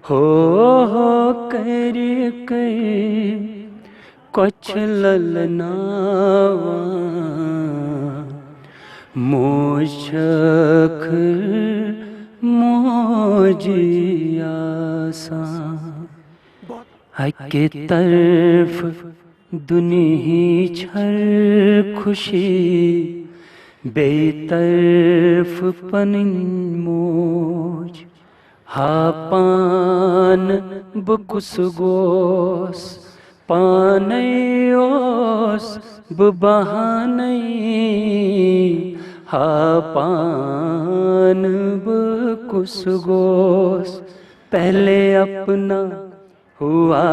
हो कर कुछ ललनावा मोशख मोजियासा हक तरफ दुनिही छर खुशी बेतरफ पनिन मोज हा पान बकुस गोस पानयोस बबहानै हा पान बकुस गोस पहले अपना हुआ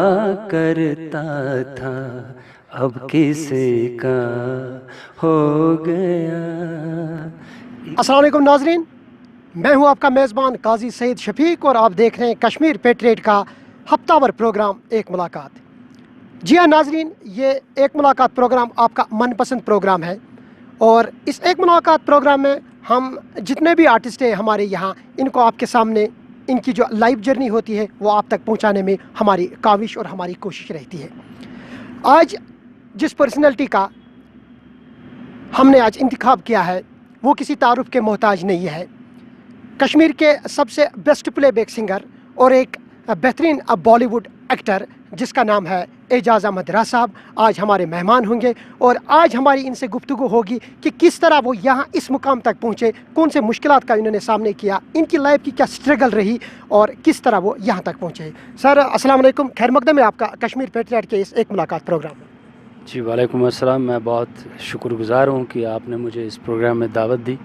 करता था अब किसी का हो गया। अस्सलाम वालेकुम नाजरीन, मैं हूं आपका मेज़बान काजी सईद शफीक और आप देख रहे हैं कश्मीर पेट्रियट का हफ्तावार प्रोग्राम एक मुलाकात। जी हाँ नाजरीन, ये एक मुलाकात प्रोग्राम आपका मनपसंद प्रोग्राम है और इस एक मुलाकात प्रोग्राम में हम जितने भी आर्टिस्ट हैं हमारे यहाँ, इनको आपके सामने इनकी जो लाइव जर्नी होती है वो आप तक पहुँचाने में हमारी काविश और हमारी कोशिश रहती है। आज जिस पर्सनैलिटी का हमने आज इंतखाब किया है वो किसी तारुफ के मोहताज नहीं है। कश्मीर के सबसे बेस्ट प्लेबैक सिंगर और एक बेहतरीन बॉलीवुड एक्टर जिसका नाम है एजाज़ अहमद राह साहब आज हमारे मेहमान होंगे और आज हमारी इनसे गुफ्तगू होगी कि किस तरह वो यहाँ इस मुकाम तक पहुँचे, कौन से मुश्किलात का इन्होंने सामने किया, इनकी लाइफ की क्या स्ट्रगल रही और किस तरह वो यहाँ तक पहुँचे। सर अस्सलाम वालेकुम, खैर मकदम है आपका कश्मीर पेट्रियट के इस एक मुलाकात प्रोग्राम में। जी वालेकुम अस्सलाम, मैं बहुत शुक्रगुज़ार हूँ कि आपने मुझे इस प्रोग्राम में दावत दी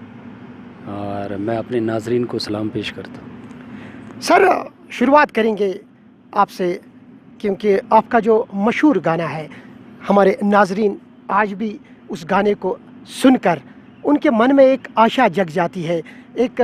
और मैं अपने नाजरीन को सलाम पेश करता हूँ। सर शुरुआत करेंगे आपसे क्योंकि आपका जो मशहूर गाना है, हमारे नाजरीन आज भी उस गाने को सुनकर उनके मन में एक आशा जग जाती है। एक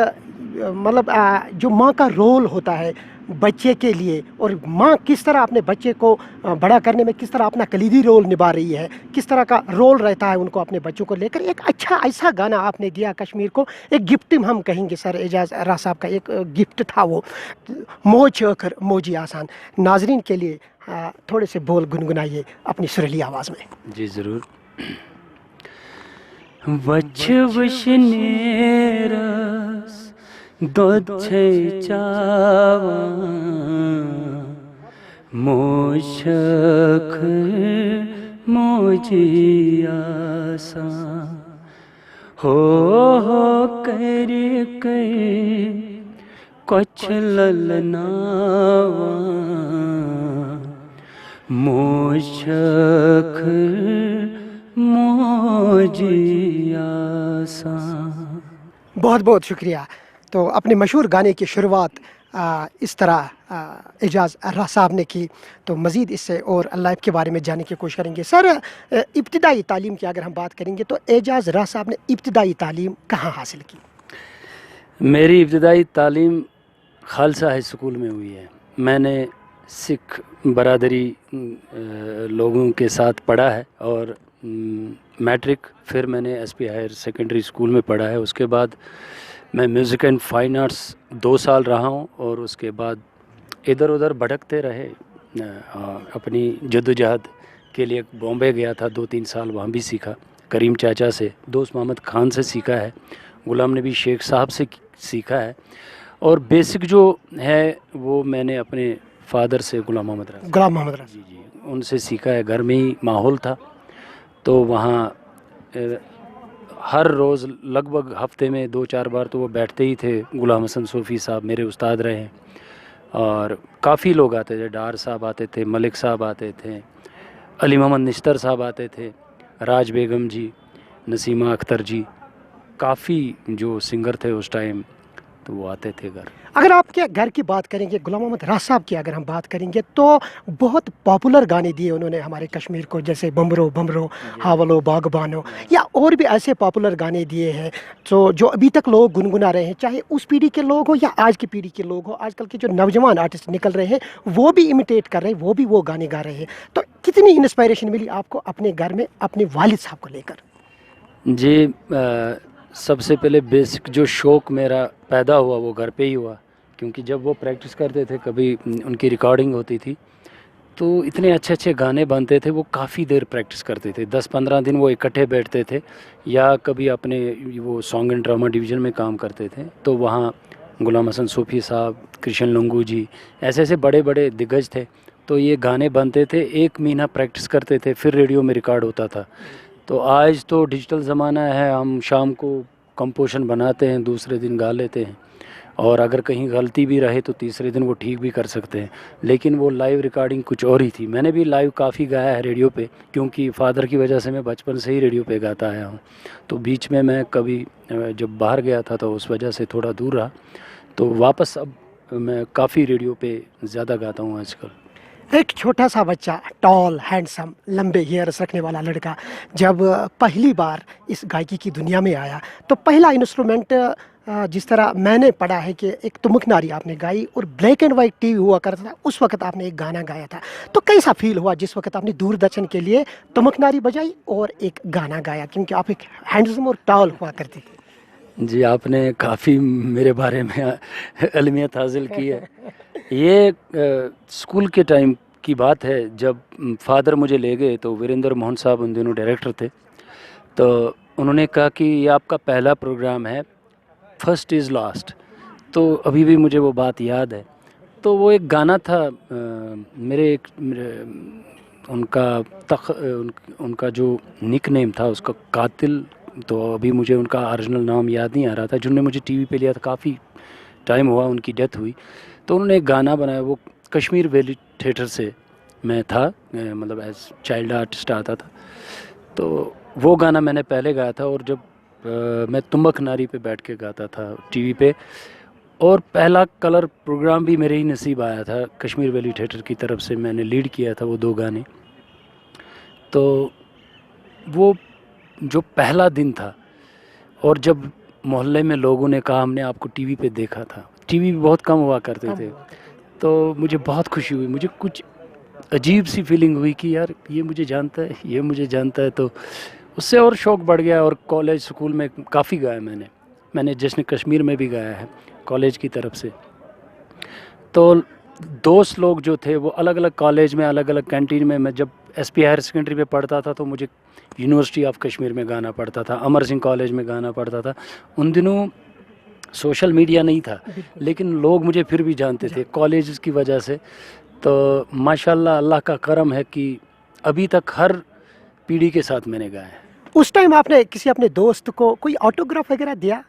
मतलब जो माँ का रोल होता है बच्चे के लिए और माँ किस तरह अपने बच्चे को बड़ा करने में किस तरह अपना कलीदी रोल निभा रही है, किस तरह का रोल रहता है उनको अपने बच्चों को लेकर। एक अच्छा ऐसा गाना आपने दिया कश्मीर को, एक गिफ्ट हम कहेंगे सर, एजाज़ राह साहब का एक गिफ्ट था वो, मोज अखर मोजी आसान। नाजरीन के लिए थोड़े से बोल गुनगुनाइए अपनी सुरीली आवाज़ में। जी ज़रूर। वछ वशनेरस दोच्छे चावा मोशख मोजियासा हो कर कुछ ललनावा मोशख मोजियासा। बहुत बहुत शुक्रिया। तो अपने मशहूर गाने की शुरुआत इस तरह एजाज़ राह साहब ने की, तो मज़ीद इससे और लाइफ के बारे में जानने की कोशिश करेंगे। सर इब्तिदाई तालीम की अगर हम बात करेंगे तो एजाज़ राह साहब ने इब्तिदाई तालीम कहाँ हासिल की? मेरी इब्तिदाई तालीम खालसा हाई स्कूल में हुई है। मैंने सिख बरादरी लोगों के साथ पढ़ा है और मैट्रिक फिर मैंने एसपी हायर सेकेंडरी स्कूल में पढ़ा है। उसके बाद मैं म्यूज़िक एंड फाइन आर्ट्स 2 साल रहा हूँ और उसके बाद इधर उधर भटकते रहे। अपनी जद्दोजहद के लिए बॉम्बे गया था, 2-3 साल वहाँ भी सीखा। करीम चाचा से, दोस्त मोहम्मद ख़ान से सीखा है, गुलाम नबी शेख साहब से सीखा है और बेसिक जो है वो मैंने अपने फादर से गुलाम मोहम्मद राह जी उनसे सीखा है। घर में ही माहौल था तो वहाँ हर रोज़ लगभग हफ्ते में 2-4 बार तो वो बैठते ही थे। गुलाम हसन सूफ़ी साहब मेरे उस्ताद रहे हैं और काफ़ी लोग आते थे। डार साहब आते थे, मलिक साहब आते थे, अली मोहम्मद निश्तर साहब आते थे, राज बेगम जी, नसीमा अख्तर जी, काफ़ी जो सिंगर थे उस टाइम तो वो आते थे घर। अगर आपके घर की बात करेंगे, गुलाम मोहम्मद राह साहब की अगर हम बात करेंगे तो बहुत पॉपुलर गाने दिए उन्होंने हमारे कश्मीर को, जैसे बमरो बमरो, हावलो बागबानो या और भी ऐसे पॉपुलर गाने दिए हैं तो जो अभी तक लोग गुनगुना रहे हैं, चाहे उस पीढ़ी के लोग हो या आज की पीढ़ी के लोग हो। आजकल के जो नौजवान आर्टिस्ट निकल रहे हैं वो भी इमिटेट कर रहे हैं, वो भी वो गाने गा रहे हैं। तो कितनी इंस्पायरेशन मिली आपको अपने घर में अपने वालिद साहब को लेकर? जी सबसे पहले बेसिक जो शौक़ मेरा पैदा हुआ वो घर पे ही हुआ क्योंकि जब वो प्रैक्टिस करते थे, कभी उनकी रिकॉर्डिंग होती थी, तो इतने अच्छे अच्छे गाने बनते थे। वो काफ़ी देर प्रैक्टिस करते थे, 10-15 दिन वो इकट्ठे बैठते थे, या कभी अपने वो सॉन्ग एंड ड्रामा डिवीज़न में काम करते थे, तो वहाँ गुलाम हसन सूफ़ी साहब, कृष्ण लंगू जी, ऐसे ऐसे बड़े बड़े दिग्गज थे। तो ये गाने बनते थे, 1 महीना प्रैक्टिस करते थे, फिर रेडियो में रिकॉर्ड होता था। तो आज तो डिजिटल ज़माना है, हम शाम को कंपोजिशन बनाते हैं, दूसरे दिन गा लेते हैं, और अगर कहीं गलती भी रहे तो तीसरे दिन वो ठीक भी कर सकते हैं। लेकिन वो लाइव रिकॉर्डिंग कुछ और ही थी। मैंने भी लाइव काफ़ी गाया है रेडियो पे, क्योंकि फ़ादर की वजह से मैं बचपन से ही रेडियो पे गाता आया हूँ। तो बीच में मैं कभी जब बाहर गया था तो उस वजह से थोड़ा दूर रहा, तो वापस अब मैं काफ़ी रेडियो पे ज़्यादा गाता हूँ आजकल। एक छोटा सा बच्चा, टॉल, हैंडसम, लंबे हेयर्स रखने वाला लड़का, जब पहली बार इस गायकी की दुनिया में आया, तो पहला इंस्ट्रूमेंट जिस तरह मैंने पढ़ा है कि एक तुमुक नारी आपने गाई, और ब्लैक एंड वाइट टीवी हुआ करता था, उस वक्त आपने एक गाना गाया था। तो कैसा फील हुआ जिस वक्त आपने दूरदर्शन के लिए तुमुक नारी बजाई और एक गाना गाया, क्योंकि आप एक हैंडसम और टॉल हुआ करती थी? जी, आपने काफ़ी मेरे बारे में इल्मियत हासिल की है। ये स्कूल के टाइम की बात है, जब फादर मुझे ले गए, तो वीरेंद्र मोहन साहब उन दिनों डायरेक्टर थे। तो उन्होंने कहा कि ये आपका पहला प्रोग्राम है, फर्स्ट इज़ लास्ट। तो अभी भी मुझे वो बात याद है। तो वो एक गाना था, उनका उनका जो निक नेम था उसका कातिल, तो अभी मुझे उनका ओरिजिनल नाम याद नहीं आ रहा था, जिन्होंने मुझे टीवी पे लिया था, काफ़ी टाइम हुआ उनकी डेथ हुई। तो उन्होंने एक गाना बनाया, वो कश्मीर वैली थिएटर से मैं था, मतलब एज चाइल्ड आर्टिस्ट आता था। तो वो गाना मैंने पहले गाया था, और जब मैं तुम्बक नारी पे बैठ के गाता था टीवी पे, और पहला कलर प्रोग्राम भी मेरे ही नसीब आया था, कश्मीर वैली थिएटर की तरफ से मैंने लीड किया था वो 2 गाने। तो वो जो पहला दिन था, और जब मोहल्ले में लोगों ने कहा हमने आपको टीवी पे देखा था, टीवी भी बहुत कम हुआ करते थे, तो मुझे बहुत खुशी हुई, मुझे कुछ अजीब सी फीलिंग हुई कि यार ये मुझे जानता है, ये मुझे जानता है। तो उससे और शौक़ बढ़ गया, और कॉलेज स्कूल में काफ़ी गाया मैंने जश्न कश्मीर में भी गाया है कॉलेज की तरफ से। तो दोस्त लोग जो थे वो अलग अलग कॉलेज में, अलग अलग कैंटीन में, मैं जब SP हायर सेकेंडरी में पढ़ता था तो मुझे यूनिवर्सिटी ऑफ कश्मीर में गाना पड़ता था, अमर सिंह कॉलेज में गाना पड़ता था। उन दिनों सोशल मीडिया नहीं था, लेकिन लोग मुझे फिर भी जानते थे कॉलेज की वजह से। तो माशाल्लाह अल्लाह का करम है कि अभी तक हर पीढ़ी के साथ मैंने गाया है। उस टाइम आपने किसी अपने दोस्त को कोई ऑटोग्राफ वगैरह दिया?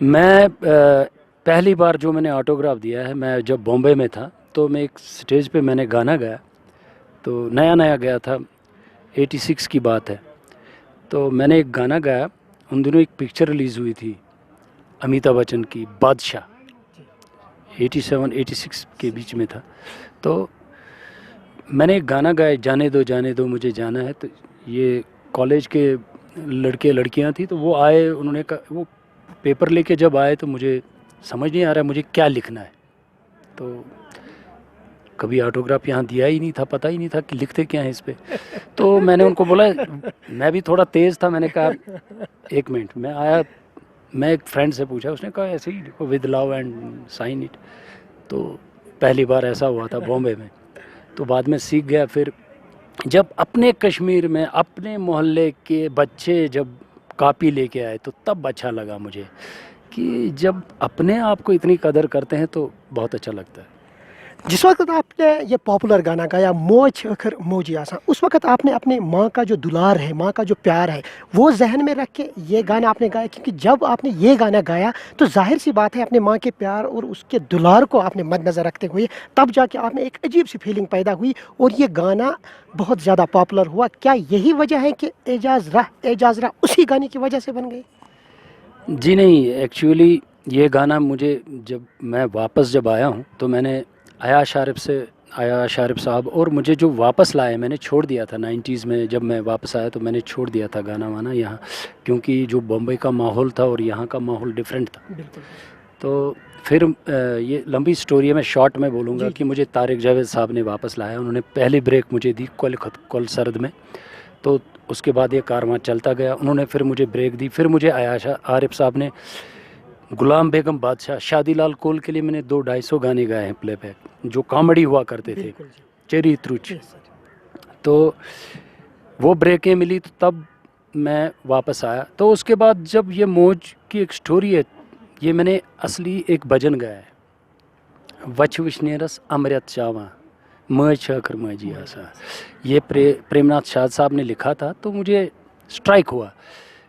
मैं पहली बार जो मैंने ऑटोग्राफ दिया है, मैं जब बॉम्बे में था, तो मैं एक स्टेज पे मैंने गाना गाया, तो नया नया गया था, 86 की बात है। तो मैंने एक गाना गाया, उन दिनों एक पिक्चर रिलीज़ हुई थी अमिताभ बच्चन की, बादशाह, 87-86 के बीच में था। तो मैंने एक गाना गाया, जाने दो मुझे जाना है। तो ये कॉलेज के लड़के लड़कियां थी, तो वो आए, उन्होंने कहा, वो पेपर लेके जब आए तो मुझे समझ नहीं आ रहा मुझे क्या लिखना है। तो कभी ऑटोग्राफ यहाँ दिया ही नहीं था, पता ही नहीं था कि लिखते क्या हैं इस पे। तो मैंने उनको बोला, मैं भी थोड़ा तेज़ था, मैंने कहा 1 मिनट। मैं आया, मैं एक फ्रेंड से पूछा, उसने कहा ऐसे ही लिखो, with love and sign it. तो पहली बार ऐसा हुआ था बॉम्बे में। तो बाद में सीख गया। फिर जब अपने कश्मीर में अपने मोहल्ले के बच्चे जब कॉपी लेके आए, तो तब अच्छा लगा मुझे कि जब अपने आप को इतनी कदर करते हैं तो बहुत अच्छा लगता है। जिस वक्त आपने ये पॉपुलर गाना गाया, मौज अखर मौजी आसा, उस वक्त आपने अपने माँ का जो दुलार है, माँ का जो प्यार है, वो जहन में रख के ये गाना आपने गाया? क्योंकि जब आपने ये गाना गाया तो जाहिर सी बात है अपने माँ के प्यार और उसके दुलार को आपने मद्देनज़र रखते हुए तब जाके आपने एक अजीब सी फीलिंग पैदा हुई और ये गाना बहुत ज़्यादा पॉपुलर हुआ। क्या यही वजह है कि एजाज़ रहा उसी गाने की वजह से बन गई? जी नहीं, एक्चुअली ये गाना मुझे, जब मैं वापस जब आया हूँ, तो मैंने आया शारिफ साहब और मुझे जो वापस लाए, मैंने छोड़ दिया था 90s में। जब मैं वापस आया तो मैंने छोड़ दिया था गाना वाना यहाँ, क्योंकि जो बम्बई का माहौल था और यहाँ का माहौल डिफरेंट था। बिल्कुल। तो फिर ये लंबी स्टोरी है, मैं शॉर्ट में बोलूँगा कि मुझे तारिक जावेद साहब ने वापस लाया। उन्होंने पहली ब्रेक मुझे दी कल सरद में, तो उसके बाद ये कारवां चलता गया। उन्होंने फिर मुझे ब्रेक दी, फिर मुझे आरिफ साहब ने गुलाम बेगम बादशाह, शादीलाल कोल के लिए मैंने 200-250 गाने गाए हैं प्लेबैक, जो कॉमेडी हुआ करते थे, बिल्कुल जी। चेरी त्रुच। जी सर। तो वो ब्रेकें मिली तो तब मैं वापस आया। तो उसके बाद जब ये मौज की एक स्टोरी है, ये मैंने असली एक भजन गाया है, वच विश्नेरस अमृत चावा मज छकर मजी आसा। ये प्रेमनाथ शाह साहब ने लिखा था, तो मुझे स्ट्राइक हुआ।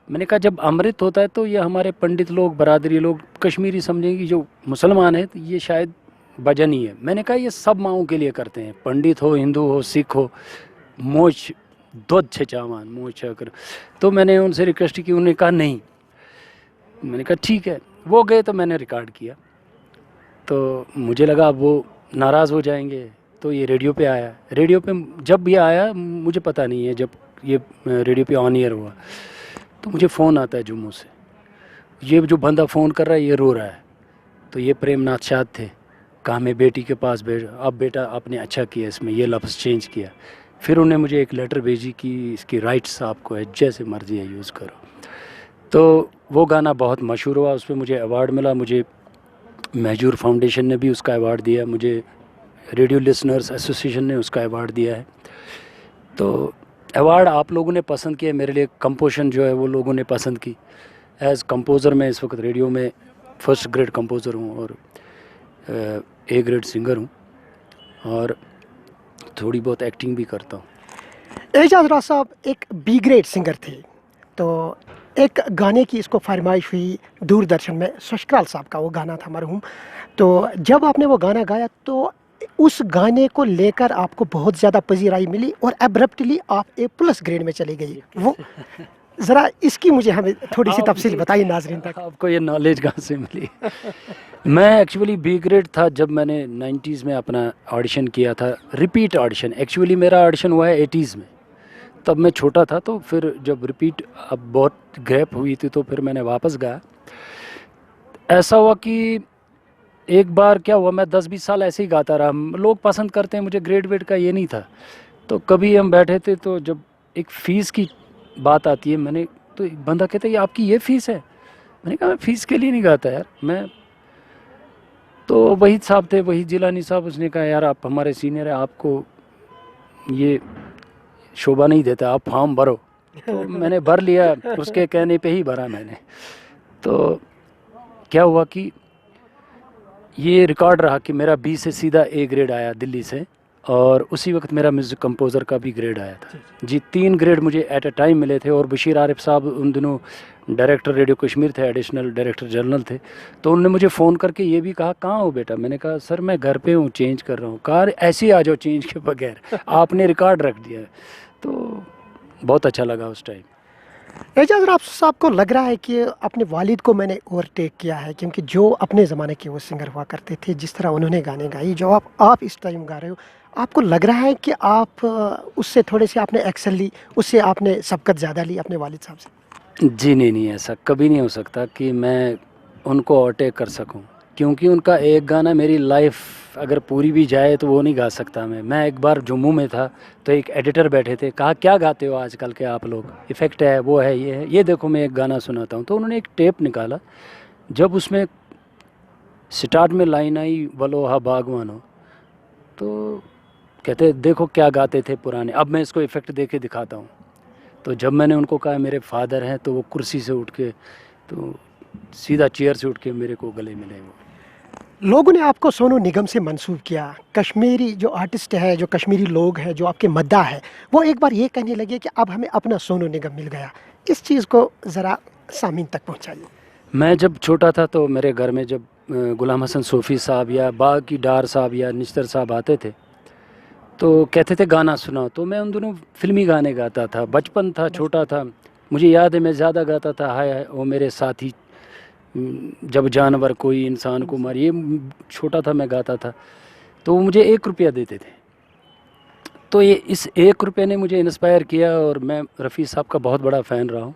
मैंने कहा जब अमृत होता है तो ये हमारे पंडित लोग, बरादरी लोग, कश्मीरी समझेंगे, जो मुसलमान है तो ये शायद भजन ही है। मैंने कहा ये सब माओं के लिए करते हैं, पंडित हो, हिंदू हो, सिख हो, मोच दूध छे चावान मोच कर। तो मैंने उनसे रिक्वेस्ट की, उन्होंने कहा नहीं। मैंने कहा ठीक है। वो गए तो मैंने रिकॉर्ड किया, तो मुझे लगा अब वो नाराज़ हो जाएंगे, तो ये रेडियो पे आया। रेडियो पे जब ये आया मुझे पता नहीं है, जब ये रेडियो पे ऑन ईयर हुआ तो मुझे फ़ोन आता है जम्मू से, ये जो बंदा फ़ोन कर रहा है ये रो रहा है। तो ये प्रेमनाथ शाह थे। कहा मैं बेटी के पास भेज, अब बेटा आपने अच्छा किया, इसमें ये लफ्ज़ चेंज किया। फिर उन्हें मुझे एक लेटर भेजी कि इसकी राइट्स आपको है, जैसे मर्ज़ी है यूज़ करो। तो वो गाना बहुत मशहूर हुआ, उस पर मुझे अवार्ड मिला। मुझे महजूर फाउंडेशन ने भी उसका अवार्ड दिया, मुझे रेडियो लिसनर्स एसोसिएशन ने उसका अवार्ड दिया है। तो अवार्ड आप लोगों ने पसंद किया, मेरे लिए कंपोजिशन जो है वो लोगों ने पसंद की। एज़ कंपोज़र मैं इस वक्त रेडियो में फर्स्ट ग्रेड कंपोज़र हूँ और ए ग्रेड सिंगर हूँ, और थोड़ी बहुत एक्टिंग भी करता हूँ। एजाज राज साहब एक बी ग्रेड सिंगर थे, तो एक गाने की इसको फरमाइश हुई दूरदर्शन में, सशक्राल साहब का वो गाना था मरहूम। तो जब आपने वो गाना गाया तो उस गाने को लेकर आपको बहुत ज़्यादा पजीराई मिली और एब्रप्टली आप A+ ग्रेड में चली गई। वो ज़रा इसकी मुझे हमें थोड़ी सी तफसील बताइए नाजरीन तक। आपको ये नॉलेज कहाँ से मिली? मैं एक्चुअली बी ग्रेड था जब मैंने 90s में अपना ऑडिशन किया था, रिपीट ऑडिशन। एक्चुअली मेरा ऑडिशन हुआ है 80s में, तब मैं छोटा था। तो फिर जब रिपीट, अब बहुत गैप हुई थी, तो फिर मैंने वापस गाया। ऐसा हुआ कि एक बार क्या हुआ, मैं 10-20 साल ऐसे ही गाता रहा। लोग पसंद करते हैं मुझे, ग्रेड वेड का ये नहीं था। तो कभी हम बैठे थे, तो जब एक फ़ीस की बात आती है, मैंने तो एक बंदा कहता है ये आपकी ये फ़ीस है? मैंने कहा मैं फ़ीस के लिए नहीं गाता यार मैं। तो वही साहब थे, वही जिलानी साहब, उसने कहा यार आप हमारे सीनियर हैं, आपको ये शोभा नहीं देता, आप फॉर्म भरो। तो मैंने भर लिया, उसके कहने पे ही भरा मैंने। तो क्या हुआ कि ये रिकॉर्ड रहा कि मेरा बी से सीधा ए ग्रेड आया दिल्ली से, और उसी वक्त मेरा म्यूज़िक कंपोज़र का भी ग्रेड आया था जी। 3 ग्रेड मुझे एट अ टाइम मिले थे। और बशीर आरिफ साहब उन दिनों डायरेक्टर रेडियो कश्मीर थे, एडिशनल डायरेक्टर जनरल थे। तो उन्होंने मुझे फ़ोन करके ये भी कहा कहाँ हो बेटा? मैंने कहा सर मैं घर पे हूँ, चेंज कर रहा हूँ। कहा ऐसे ही आ जाओ चेंज के बगैर, आपने रिकॉर्ड रख दिया। तो बहुत अच्छा लगा उस टाइम। एजाज राज साहब को लग रहा है कि अपने वालिद को मैंने ओवरटेक किया है, क्योंकि जो अपने ज़माने के वो सिंगर हुआ करते थे, जिस तरह उन्होंने गाने गाई, जो आप इस टाइम गा रहे हो, आपको लग रहा है कि आप उससे थोड़े से आपने एक्सेल ली, उससे आपने सबकत ज़्यादा ली अपने वालिद साहब से? जी नहीं, ऐसा कभी नहीं हो सकता कि मैं उनको ओवरटेक कर सकूं, क्योंकि उनका एक गाना मेरी लाइफ अगर पूरी भी जाए तो वो नहीं गा सकता मैं। एक बार जम्मू में था, तो एक एडिटर बैठे थे, कहा क्या गाते हो आजकल के आप लोग, इफ़ेक्ट है, वो है, ये है, ये देखो मैं एक गाना सुनाता हूँ। तो उन्होंने एक टेप निकाला, जब उसमें स्टार्ट में लाइन आई वलोहा बागवानो, तो कहते देखो क्या गाते थे पुराने, अब मैं इसको इफ़ेक्ट दे के दिखाता हूँ। तो जब मैंने उनको कहा मेरे फादर हैं, तो वो कुर्सी से उठ के, तो सीधा चेयर से उठ के मेरे को गले मिले। वो लोगों ने आपको सोनू निगम से मंसूब किया। कश्मीरी जो आर्टिस्ट है, जो कश्मीरी लोग हैं, जो आपके मद्दा है, वो एक बार ये कहने लगे कि अब हमें अपना सोनू निगम मिल गया। इस चीज़ को ज़रा सामीन तक पहुँचाइए। मैं जब छोटा था तो मेरे घर में जब गुलाम हसन सूफ़ी साहब या बाग की डार साहब या निश्तर साहब आते थे, तो कहते थे गाना सुनाओ, तो मैं उन दोनों फिल्मी गाने गाता था। बचपन था, छोटा था, मुझे याद है मैं ज़्यादा गाता था हाय हाय ओ मेरे साथी, जब जानवर कोई इंसान को मार, ये छोटा था मैं गाता था। तो वो मुझे 1 रुपया देते थे। तो ये इस 1 रुपये ने मुझे इंस्पायर किया, और मैं रफ़ी साहब का बहुत बड़ा फ़ैन रहा हूँ।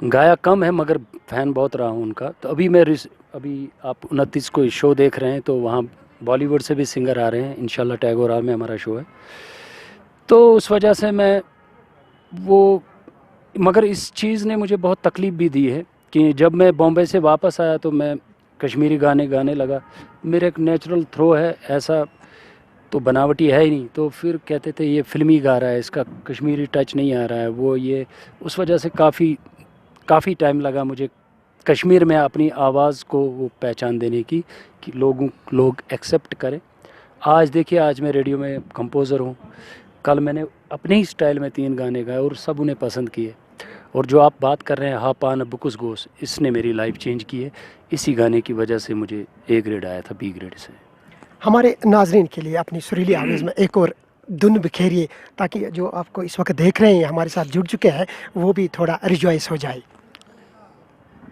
गाया कम है मगर फ़ैन बहुत रहा हूँ उनका। तो अभी आप 29 को शो देख रहे हैं, तो वहाँ बॉलीवुड से भी सिंगर आ रहे हैं, इंशाल्लाह टैगोर हॉल में हमारा शो है। तो उस वजह से मैं वो, मगर इस चीज़ ने मुझे बहुत तकलीफ़ भी दी है कि जब मैं बॉम्बे से वापस आया तो मैं कश्मीरी गाने गाने लगा। मेरा एक नेचुरल थ्रो है, ऐसा तो बनावटी है ही नहीं। तो फिर कहते थे ये फिल्मी गा रहा है, इसका कश्मीरी टच नहीं आ रहा है, वो ये उस वजह से काफ़ी टाइम लगा मुझे कश्मीर में अपनी आवाज़ को वो पहचान देने की, कि लोग एक्सेप्ट करें। आज देखिए, आज मैं रेडियो में कंपोज़र हूँ। कल मैंने अपने ही स्टाइल में 3 गाने गाए और सब उन्हें पसंद किए। और जो आप बात कर रहे हैं हा पान बुकुस गोस, इसने मेरी लाइफ चेंज की है। इसी गाने की वजह से मुझे A ग्रेड आया था B ग्रेड से। हमारे नाजरीन के लिए अपनी सुरीली आवाज़ में एक और धुन बिखेरिए, ताकि जो आपको इस वक्त देख रहे हैं, हमारे साथ जुड़ चुके हैं, वो भी थोड़ा रिजॉइस हो जाए।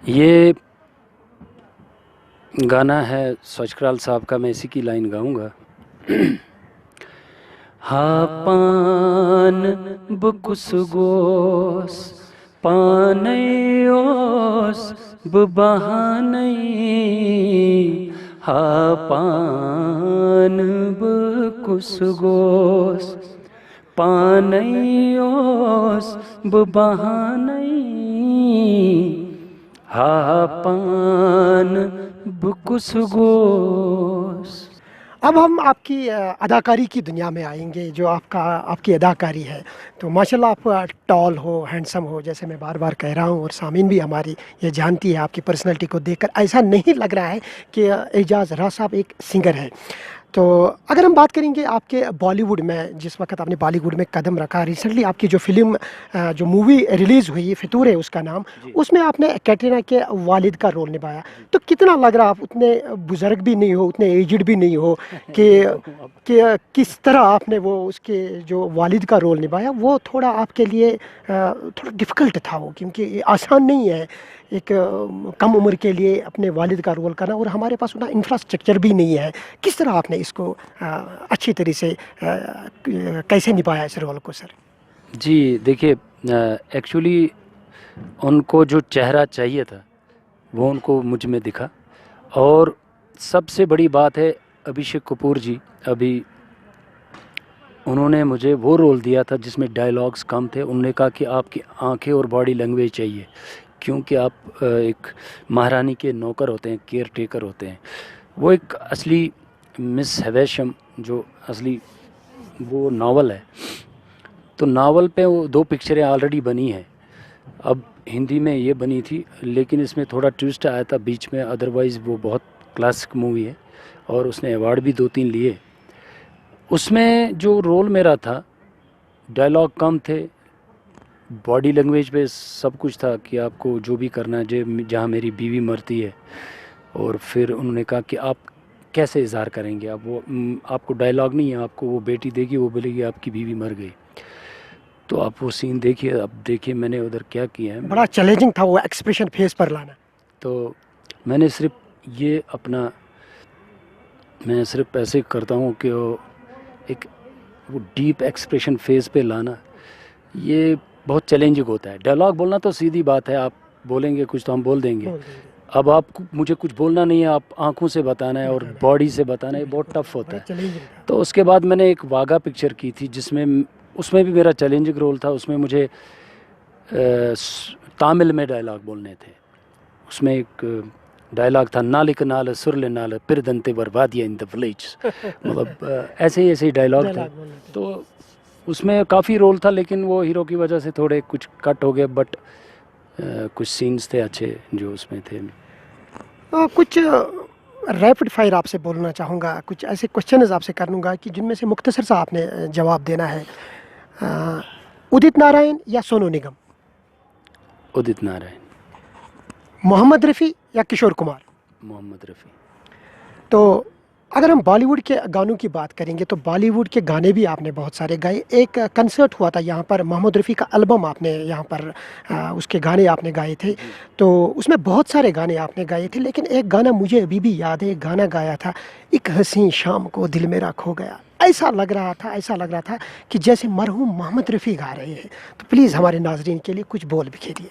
ये गाना है सचक्राल साहब का, मैं इसी की लाइन गाऊंगा। हा पान बुकुस गोस पानयोस बुबहानै, हा पान बुकुस गोस पानयोस बुबहानै, हा पान बुकुस गोस। अब हम आपकी अदाकारी की दुनिया में आएंगे। जो आपकी अदाकारी है, तो माशाल्लाह आप टॉल हो, हैंडसम हो, जैसे मैं बार बार कह रहा हूँ, और सामीन भी हमारी ये जानती है। आपकी पर्सनैलिटी को देखकर ऐसा नहीं लग रहा है कि एजाज़ राज साहब एक सिंगर है। तो अगर हम बात करेंगे आपके बॉलीवुड में, जिस वक्त आपने बॉलीवुड में कदम रखा, रिसेंटली आपकी जो फिल्म जो मूवी रिलीज़ हुई, फितूर है उसका नाम, उसमें आपने कैटरीना के वालिद का रोल निभाया। तो कितना लग रहा, आप उतने बुज़ुर्ग भी नहीं हो, उतने एजड भी नहीं हो, कि किस तरह आपने वो उसके जो वालिद का रोल निभाया, वो थोड़ा आपके लिए थोड़ा डिफ़िकल्ट था वो, क्योंकि ये आसान नहीं है एक कम उम्र के लिए अपने वालिद का रोल करना, और हमारे पास उतना इंफ्रास्ट्रक्चर भी नहीं है। किस तरह आपने इसको अच्छी तरह से कैसे निभाया इस रोल को सर? जी देखिए, एक्चुअली उनको जो चेहरा चाहिए था वो उनको मुझ में दिखा। और सबसे बड़ी बात है, अभिषेक कपूर जी अभी उन्होंने मुझे वो रोल दिया था जिसमें डायलॉग्स कम थे। उन्होंने कहा कि आपकी आंखें और बॉडी लैंग्वेज चाहिए, क्योंकि आप एक महारानी के नौकर होते हैं, केयर टेकर होते हैं। वो एक असली मिस हैवेशम, जो असली वो नावल है, तो नावल पे वो 2 पिक्चरें ऑलरेडी बनी हैं। अब हिंदी में ये बनी थी, लेकिन इसमें थोड़ा ट्विस्ट आया था बीच में। अदरवाइज़ वो बहुत क्लासिक मूवी है और उसने अवार्ड भी 2-3 लिए। उसमें जो रोल मेरा था, डायलॉग कम थे, बॉडी लैंग्वेज पे सब कुछ था कि आपको जो भी करना है। जहाँ मेरी बीवी मरती है, और फिर उन्होंने कहा कि आप कैसे इजहार करेंगे, आप वो आपको डायलॉग नहीं है, आपको वो बेटी देगी, वो बोलेगी आपकी बीवी मर गई। तो आप वो सीन देखिए। अब देखिए मैंने उधर क्या किया है। बड़ा चैलेंजिंग था वो एक्सप्रेशन फेस पर लाना। तो मैंने सिर्फ ऐसे करता हूँ कि वो डीप एक्सप्रेशन फेस पे लाना, ये बहुत चैलेंजिंग होता है। डायलॉग बोलना तो सीधी बात है, आप बोलेंगे कुछ तो हम बोल देंगे। अब आप मुझे कुछ बोलना नहीं है, आप आंखों से बताना है और बॉडी से बताना है, बहुत टफ होता है। तो उसके बाद मैंने एक वाघा पिक्चर की थी, उसमें भी मेरा चैलेंजिंग रोल था। उसमें मुझे तमिल में डायलॉग बोलने थे। उसमें एक डायलॉग था, नालिक नाल सुरले नाल फिर दंते बर्बादिया इन द विलेज। मतलब ऐसे ही डायलॉग थे। तो उसमें काफ़ी रोल था, लेकिन वो हीरो की वजह से थोड़े कुछ कट हो गए, बट कुछ सीन्स थे अच्छे जो उसमें थे। कुछ रैपिड फायर आपसे बोलना चाहूँगा, कुछ ऐसे क्वेश्चन आपसे करूँगा कि जिनमें से मुख्तसर सा आपने जवाब देना है। उदित नारायण या सोनू निगम? उदित नारायण। मोहम्मद रफ़ी या किशोर कुमार? मोहम्मद रफ़ी। तो अगर हम बॉलीवुड के गानों की बात करेंगे, तो बॉलीवुड के गाने भी आपने बहुत सारे गाए। एक कंसर्ट हुआ था यहाँ पर, मोहम्मद रफ़ी का एल्बम आपने यहाँ पर उसके गाने आपने गाए थे। तो उसमें बहुत सारे गाने आपने गाए थे, लेकिन एक गाना मुझे अभी भी याद है। एक गाना गाया था, एक हसीन शाम को दिल मेरा खो गया। ऐसा लग रहा था कि जैसे मरहूम मोहम्मद रफ़ी गा रहे हैं। तो प्लीज़ हमारे नाजरीन के लिए कुछ बोल बिखेरिए।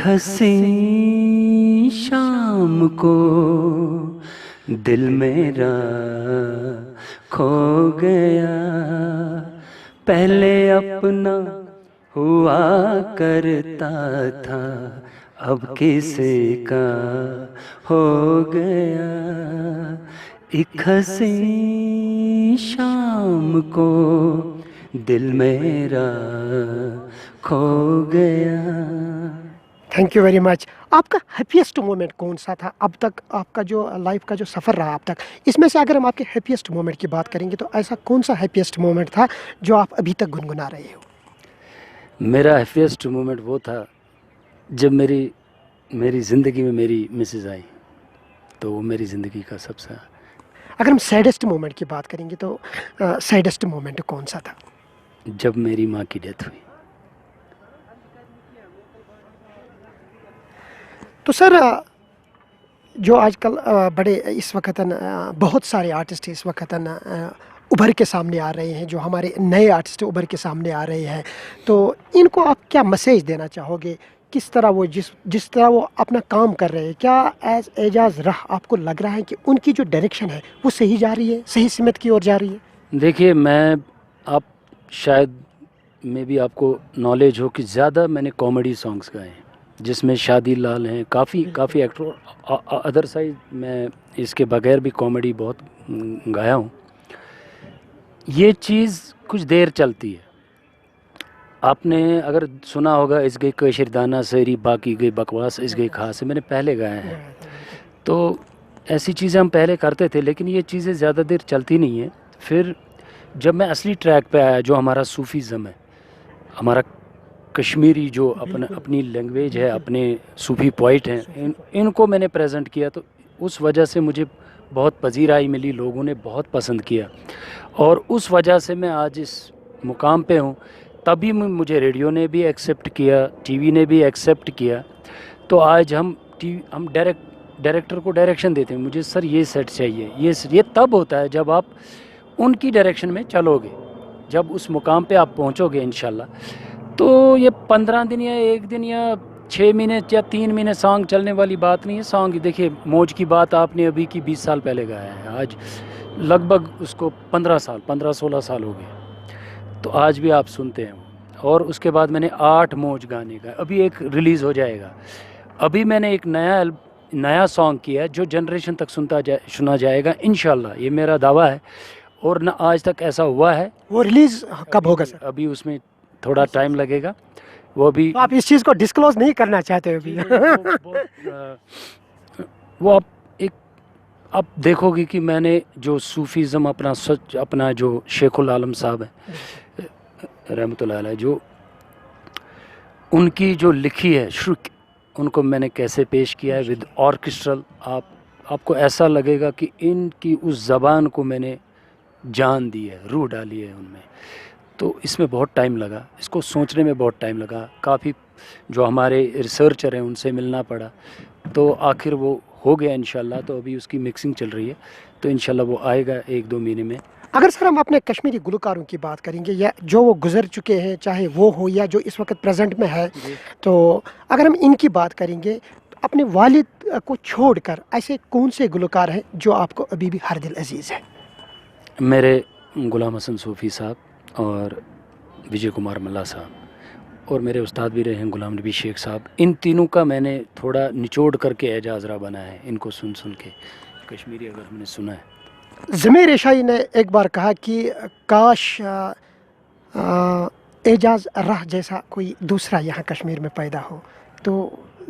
हंसी शाम को दिल मेरा खो गया, पहले अपना हुआ करता था, अब किसी का हो गया। एक हंसी शाम को दिल मेरा खो गया। Thank you very much. आपका हैप्पीएस्ट मोमेंट कौन सा था अब तक, आपका जो लाइफ का जो सफ़र रहा अब तक, इसमें से अगर हम आपके हैप्पीएस्ट मोमेंट की बात करेंगे तो ऐसा कौन सा हैप्पीएस्ट मोमेंट था जो आप अभी तक गुनगुना रहे हो? मेरा हैप्पीएस्ट मोमेंट वो था जब मेरी ज़िंदगी में मेरी मिसेज़ आई, तो वो मेरी ज़िंदगी का सबसे। अगर हम सैडेस्ट मोमेंट की बात करेंगे तो सैडेस्ट मोमेंट कौन सा था? जब मेरी माँ की डेथ हुई। तो सर जो आजकल बड़े इस वक्त बहुत सारे आर्टिस्ट इस वक्त उभर के सामने आ रहे हैं, जो हमारे नए आर्टिस्ट उभर के सामने आ रहे हैं, तो इनको आप क्या मैसेज देना चाहोगे? किस तरह वो जिस तरह वो अपना काम कर रहे हैं, क्या एजाज राह आपको लग रहा है कि उनकी जो डायरेक्शन है वो सही जा रही है, सही सिमत की ओर जा रही है? देखिए, आप शायद में भी आपको नॉलेज हो कि ज़्यादा मैंने कॉमेडी सॉन्ग्स गाए हैं, जिसमें शादी लाल हैं, काफ़ी एक्टर। अदर साइड मैं इसके बगैर भी कॉमेडी बहुत गाया हूँ। ये चीज़ कुछ देर चलती है। आपने अगर सुना होगा, इस गई कशिरदाना सरी बाकी गई बकवास इस गई खास, मैंने पहले गाया है। तो ऐसी चीज़ें हम पहले करते थे, लेकिन ये चीज़ें ज़्यादा देर चलती नहीं है। फिर जब मैं असली ट्रैक पे आया, जो हमारा सूफीज़म है, हमारा कश्मीरी जो अपनी लैंग्वेज है, अपने सूफी पोइट हैं, इनको मैंने प्रेजेंट किया, तो उस वजह से मुझे बहुत पजीराई मिली, लोगों ने बहुत पसंद किया, और उस वजह से मैं आज इस मुकाम पे हूँ। तभी मुझे रेडियो ने भी एक्सेप्ट किया, टीवी ने भी एक्सेप्ट किया। तो आज हम डायरेक्टर को डायरेक्शन देते हैं, मुझे सर ये सेट चाहिए, ये तब होता है जब आप उनकी डायरेक्शन में चलोगे, जब उस मुकाम पे आप पहुंचोगे इंशाल्लाह। तो ये 15 दिन या 1 दिन या 6 महीने या 3 महीने सॉन्ग चलने वाली बात नहीं है। सॉन्ग देखिए, मौज की बात आपने अभी की 20 साल पहले गाया है, आज लगभग उसको 15-16 साल हो गए, तो आज भी आप सुनते हैं। और उसके बाद मैंने 8 मौज गाने का अभी एक रिलीज़ हो जाएगा। अभी मैंने एक नया सॉन्ग किया है जो जनरेशन तक सुना जाएगा इंशाल्लाह, ये मेरा दावा है, और ना आज तक ऐसा हुआ है। वो रिलीज कब होगा सर? अभी उसमें थोड़ा टाइम लगेगा, वो भी। तो आप इस चीज़ को डिस्क्लोज नहीं करना चाहते अभी? वो आप देखोगे कि मैंने जो सूफीज़म अपना जो शेखुल आलम साहब है रहमतुल्लाह अलैह, जो उनकी जो लिखी है शुक, उनको मैंने कैसे पेश किया है विद ऑर्केस्ट्रल। आपको ऐसा लगेगा कि इनकी उस ज़बान को मैंने जान दी है, रूह डाली है उनमें। तो इसमें बहुत टाइम लगा, इसको सोचने में बहुत टाइम लगा, काफ़ी जो हमारे रिसर्चर हैं उनसे मिलना पड़ा, तो आखिर वो हो गया इंशाल्लाह। तो अभी उसकी मिक्सिंग चल रही है, तो इंशाल्लाह वो आएगा 1-2 महीने में। अगर सर हम अपने कश्मीरी गुलकारों की बात करेंगे, या जो वो गुजर चुके हैं, चाहे वो हो या जो इस वक्त प्रेजेंट में है, तो अगर हम इनकी बात करेंगे, तो अपने वालिद को छोड़कर ऐसे कौन से गुलकार हैं जो आपको अभी भी हर दिल अजीज़ है? मेरे गुलाम हसन सूफ़ी साहब और विजय कुमार मल्ला साहब, और मेरे उस्ताद भी रहे हैं गुलाम नबी शेख साहब। इन तीनों का मैंने थोड़ा निचोड़ करके एजाज़रा बनाया है, इनको सुन के कश्मीरी अगर हमने सुना है। ज़मीर एशाई ने एक बार कहा कि काश एजाज राह जैसा कोई दूसरा यहाँ कश्मीर में पैदा हो। तो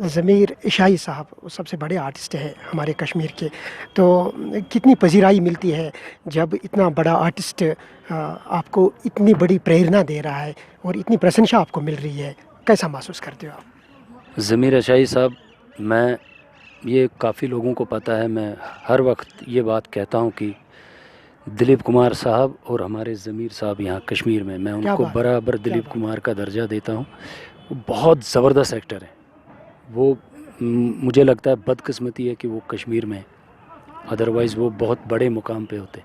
ज़मीर एशाई साहब सबसे बड़े आर्टिस्ट हैं हमारे कश्मीर के, तो कितनी पजीराई मिलती है जब इतना बड़ा आर्टिस्ट आपको इतनी बड़ी प्रेरणा दे रहा है और इतनी प्रशंसा आपको मिल रही है, कैसा महसूस करते हो आप? ज़मीर एशाई साहब, मैं ये काफ़ी लोगों को पता है, मैं हर वक्त ये बात कहता हूँ कि दिलीप कुमार साहब और हमारे ज़मीर साहब यहाँ कश्मीर में, मैं उनको बराबर दिलीप कुमार का दर्जा देता हूँ। वो बहुत ज़बरदस्त एक्टर हैं। वो मुझे लगता है बदकिस्मती है कि वो कश्मीर में, अदरवाइज़ वो बहुत बड़े मुकाम पे होते।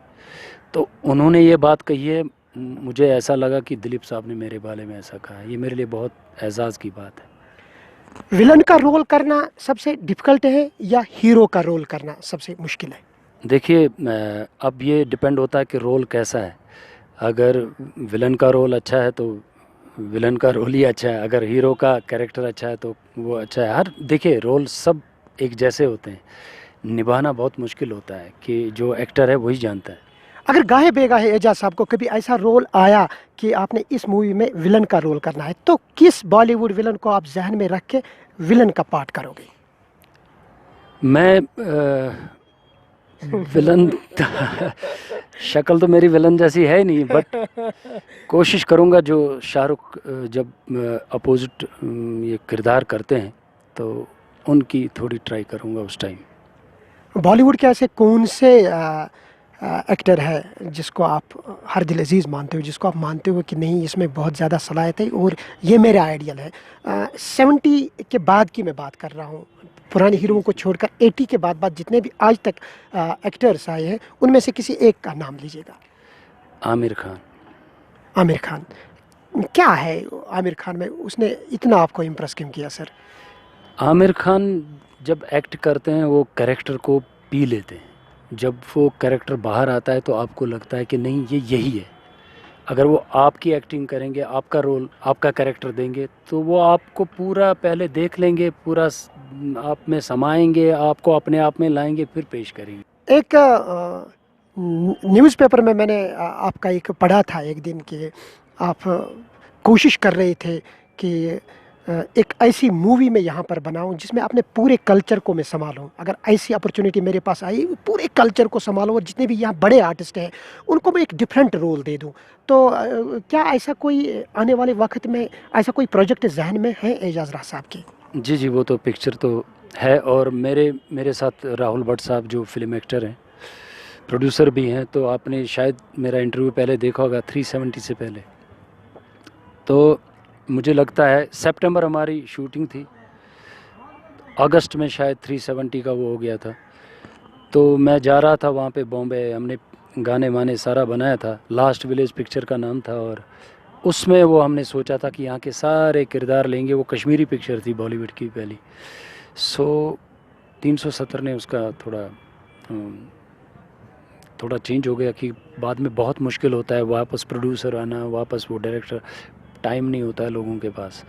तो उन्होंने ये बात कही है, मुझे ऐसा लगा कि दिलीप साहब ने मेरे बारे में ऐसा कहा है, ये मेरे लिए बहुत एजाज़ की बात है। विलन का रोल करना सबसे डिफिकल्ट है या हीरो का रोल करना सबसे मुश्किल है? देखिए अब ये डिपेंड होता है कि रोल कैसा है। अगर विलन का रोल अच्छा है तो विलन का रोल ही अच्छा है, अगर हीरो का कैरेक्टर अच्छा है तो वो अच्छा है। हर देखिए रोल सब एक जैसे होते हैं, निभाना बहुत मुश्किल होता है कि जो एक्टर है वही जानता है। अगर गाहे बेगाहे एजाज साहब को कभी ऐसा रोल आया कि आपने इस मूवी में विलन का रोल करना है, तो किस बॉलीवुड विलन को आप जहन में रख के विलन का पार्ट करोगे? मैं विलन शक्ल तो मेरी विलन जैसी है ही नहीं, बट कोशिश करूंगा जो शाहरुख जब अपोजिट ये किरदार करते हैं तो उनकी थोड़ी ट्राई करूंगा उस टाइम। बॉलीवुड के ऐसे कौन से एक्टर है जिसको आप हर दिल अजीज़ मानते हो, जिसको आप मानते हो कि नहीं इसमें बहुत ज़्यादा सलाहियत है और ये मेरा आइडियल है? 70 के बाद की मैं बात कर रहा हूँ, पुराने हीरोओं को छोड़कर 80 के बाद जितने भी आज तक एक्टर्स आए हैं उनमें से किसी एक का नाम लीजिएगा। आमिर खान। आमिर खान, क्या है आमिर खान में, उसने इतना आपको इम्प्रेस क्यों किया सर? आमिर खान जब एक्ट करते हैं वो कैरेक्टर को पी लेते हैं। जब वो कैरेक्टर बाहर आता है तो आपको लगता है कि नहीं ये यही है। अगर वो आपकी एक्टिंग करेंगे, आपका रोल, आपका कैरेक्टर देंगे तो वो आपको पूरा पहले देख लेंगे, पूरा आप में समाएंगे, आपको अपने आप में लाएंगे, फिर पेश करेंगे। एक न्यूज़पेपर में मैंने आपका एक पढ़ा था एक दिन कि आप कोशिश कर रहे थे कि एक ऐसी मूवी में यहाँ पर बनाऊं जिसमें अपने पूरे कल्चर को मैं संभालूं। अगर ऐसी अपॉर्चुनिटी मेरे पास आई, पूरे कल्चर को संभालूं और जितने भी यहाँ बड़े आर्टिस्ट हैं उनको मैं एक डिफरेंट रोल दे दूं। तो क्या ऐसा कोई आने वाले वक्त में ऐसा कोई प्रोजेक्ट जहन में है एजाज राह साहब की? जी जी, वो तो पिक्चर तो है, और मेरे साथ राहुल भट्ट साहब जो फिल्म एक्टर हैं, प्रोड्यूसर भी हैं, तो आपने शायद मेरा इंटरव्यू पहले देखा होगा 370 से पहले। तो मुझे लगता है सितंबर हमारी शूटिंग थी, अगस्त में शायद 370 का वो हो गया था। तो मैं जा रहा था वहाँ पे बॉम्बे, हमने गाने वाने सारा बनाया था, लास्ट विलेज पिक्चर का नाम था, और उसमें वो हमने सोचा था कि यहाँ के सारे किरदार लेंगे। वो कश्मीरी पिक्चर थी बॉलीवुड की पहली। सो 370 ने उसका थोड़ा चेंज हो गया कि बाद में बहुत मुश्किल होता है वापस प्रोड्यूसर आना, वापस वो डायरेक्टर, टाइम नहीं होता है लोगों के पास।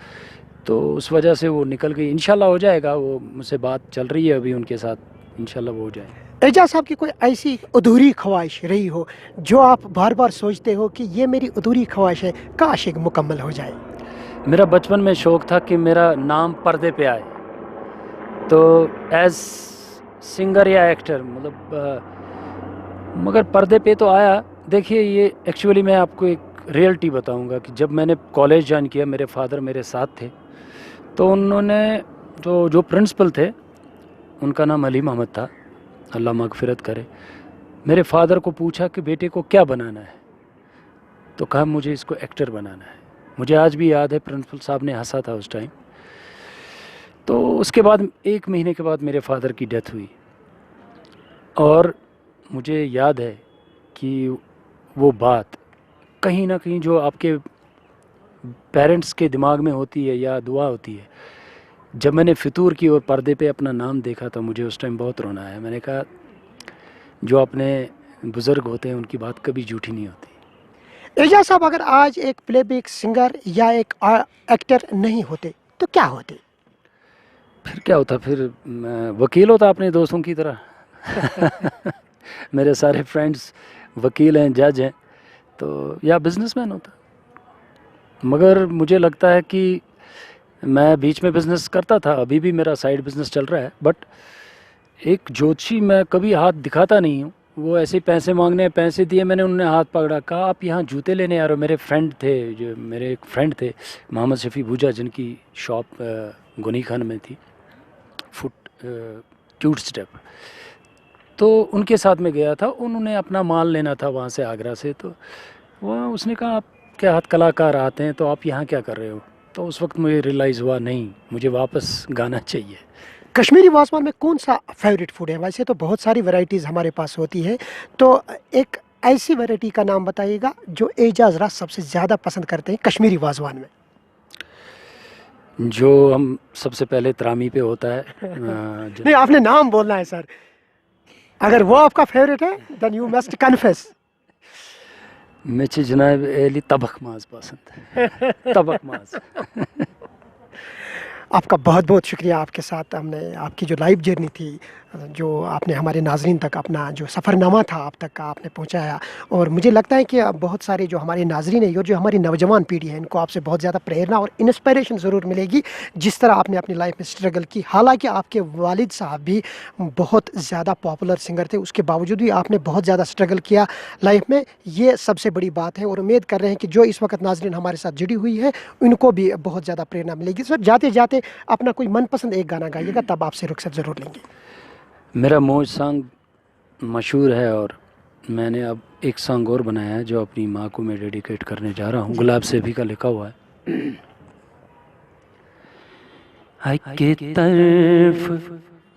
तो उस वजह से वो निकल गई। इंशाल्लाह हो जाएगा, वो मुझसे बात चल रही है अभी उनके साथ, इंशाल्लाह वो हो जाएगा। एजाज साहब की कोई ऐसी अधूरी ख्वाहिश रही हो जो आप बार बार सोचते हो कि ये मेरी अधूरी ख्वाहिश है, काश एक मुकम्मल हो जाए? मेरा बचपन में शौक़ था कि मेरा नाम पर्दे पे आए, तो एज सिंगर या एक्टर, मगर पर्दे पे तो आया। देखिए ये एक्चुअली मैं आपको एक रियलिटी बताऊंगा कि जब मैंने कॉलेज ज्वाइन किया, मेरे फादर मेरे साथ थे, तो उन्होंने जो प्रिंसिपल थे उनका नाम अली मोहम्मद था, अल्लाह मगफिरत करे। मेरे फादर को पूछा कि बेटे को क्या बनाना है, तो कहा मुझे इसको एक्टर बनाना है। मुझे आज भी याद है प्रिंसिपल साहब ने हंसा था उस टाइम। तो उसके बाद 1 महीने के बाद मेरे फादर की डेथ हुई, और मुझे याद है कि वो बात कहीं ना कहीं जो आपके पेरेंट्स के दिमाग में होती है या दुआ होती है, जब मैंने फितूर की और पर्दे पे अपना नाम देखा तो मुझे उस टाइम बहुत रोना आया। मैंने कहा जो अपने बुज़ुर्ग होते हैं उनकी बात कभी झूठी नहीं होती। एजाज साहब, अगर आज एक प्लेबैक सिंगर या एक एक्टर नहीं होते तो क्या होते? फिर क्या होता? फिर मैं वकील होता अपने दोस्तों की तरह। मेरे सारे फ्रेंड्स वकील हैं, जज हैं, तो या बिजनेसमैन होता। मगर मुझे लगता है कि मैं बीच में बिज़नेस करता था, अभी भी मेरा साइड बिज़नेस चल रहा है, बट एक ज्योतिषी मैं कभी हाथ दिखाता नहीं हूँ। वो ऐसे पैसे मांगने, पैसे दिए मैंने, उन्होंने हाथ पकड़ा, कहा आप यहाँ जूते लेने आ रहे हो। मेरे फ्रेंड थे, जो मेरे एक फ्रेंड थे मोहम्मद शफी भूजा, जिनकी शॉप गुनी खान में थी, फुट क्यूट स्टेप, तो उनके साथ में गया था। उन्होंने अपना माल लेना था वहाँ से, आगरा से, तो वह उसने कहा आप क्या हाथ कलाकार आते हैं तो आप यहाँ क्या कर रहे हो? तो उस वक्त मुझे रियलाइज़ हुआ नहीं, मुझे वापस गाना चाहिए। कश्मीरी वाज़वान में कौन सा फेवरेट फूड है? वैसे तो बहुत सारी वैरायटीज़ हमारे पास होती है, तो एक ऐसी वैरायटी का नाम बताइएगा जो एजाज राह सबसे ज़्यादा पसंद करते हैं कश्मीरी वाज़वान में। जो हम सबसे पहले त्रामी पे होता है नहीं, आपने नाम बोलना है सर। अगर वो आपका फेवरेट है देन यू मस्ट कन्फेस। मुझे जनाब एली तबक माज पसंद है, तबक माज। आपका बहुत बहुत शुक्रिया। आपके साथ हमने आपकी जो लाइव जर्नी थी, जो आपने हमारे नाज़रीन तक अपना जो सफ़रनामा था आप तक का आपने पहुंचाया, और मुझे लगता है कि बहुत सारे जो हमारे नाज़रीन हैं और जो हमारी नौजवान पीढ़ी है, इनको आपसे बहुत ज़्यादा प्रेरणा और इंस्पिरेशन ज़रूर मिलेगी। जिस तरह आपने अपनी लाइफ में स्ट्रगल की, हालांकि आपके वालिद साहब भी बहुत ज़्यादा पॉपुलर सिंगर थे, उसके बावजूद भी आपने बहुत ज़्यादा स्ट्रगल किया लाइफ में, ये सबसे बड़ी बात है। और उम्मीद कर रहे हैं कि जो इस वक्त नाज़रीन हमारे साथ जुड़ी हुई है उनको भी बहुत ज़्यादा प्रेरणा मिलेगी। सर, जाते जाते अपना कोई मनपसंद एक गाना गाइएगा, तब आपसे रुखसत ज़रूर लेंगे। मेरा मौज सॉन्ग मशहूर है और मैंने अब एक सॉन्ग और बनाया है जो अपनी माँ को मैं डेडिकेट करने जा रहा हूँ। गुलाब सेबी का लिखा हुआ है। के तरफ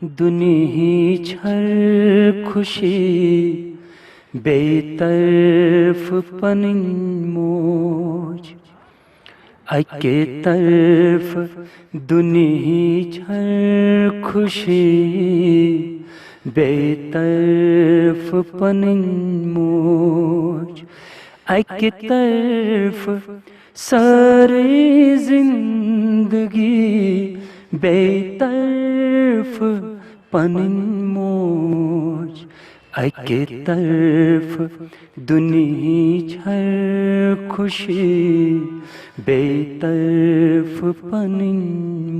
दुनी छर खुशी बेतरफ पनिन मौज। के तरफ दुनी छर खुशी बेतरफ पनिन मौज। के तरफ सारी जिंदगी बेतरफ पनिन मौज। के तरफ दुनी छर खुशी बेतरफ पनिन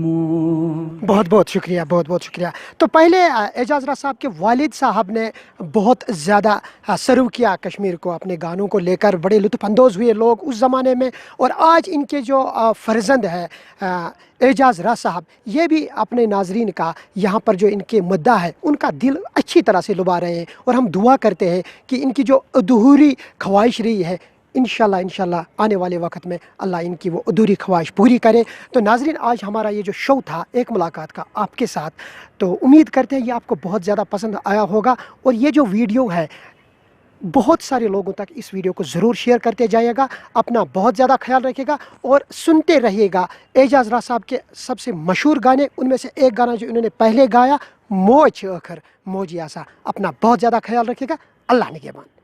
मौज। बहुत बहुत शुक्रिया, बहुत बहुत शुक्रिया। तो पहले एजाज राज साहब के वालिद साहब ने बहुत ज़्यादा सर्व किया कश्मीर को, अपने गानों को लेकर बड़े लुत्फ़अंदोज़ हुए लोग उस ज़माने में। और आज इनके जो फ़र्जंद है एजाज राज साहब, ये भी अपने नाजरीन का यहाँ पर जो इनके मुद्दा है उनका दिल अच्छी तरह से लुभा रहे हैं। और हम दुआ करते हैं कि इनकी जो अधूरी ख्वाहिश रही है, इंशाल्लाह आने वाले वक्त में अल्लाह इनकी वो अधूरी ख्वाहिश पूरी करे। तो नाजरीन, आज हमारा ये जो शो था एक मुलाकात का आपके साथ, तो उम्मीद करते हैं ये आपको बहुत ज़्यादा पसंद आया होगा। और ये जो वीडियो है बहुत सारे लोगों तक इस वीडियो को ज़रूर शेयर करते जाइएगा। अपना बहुत ज़्यादा ख्याल रखिएगा और सुनते रहिएगा एजाज राज साहब के सबसे मशहूर गाने। उनमें से एक गाना जो इन्होंने पहले गाया, मौज आखर मौज यासा। अपना बहुत ज़्यादा ख्याल रखिएगा। अल्लाह निगहबान।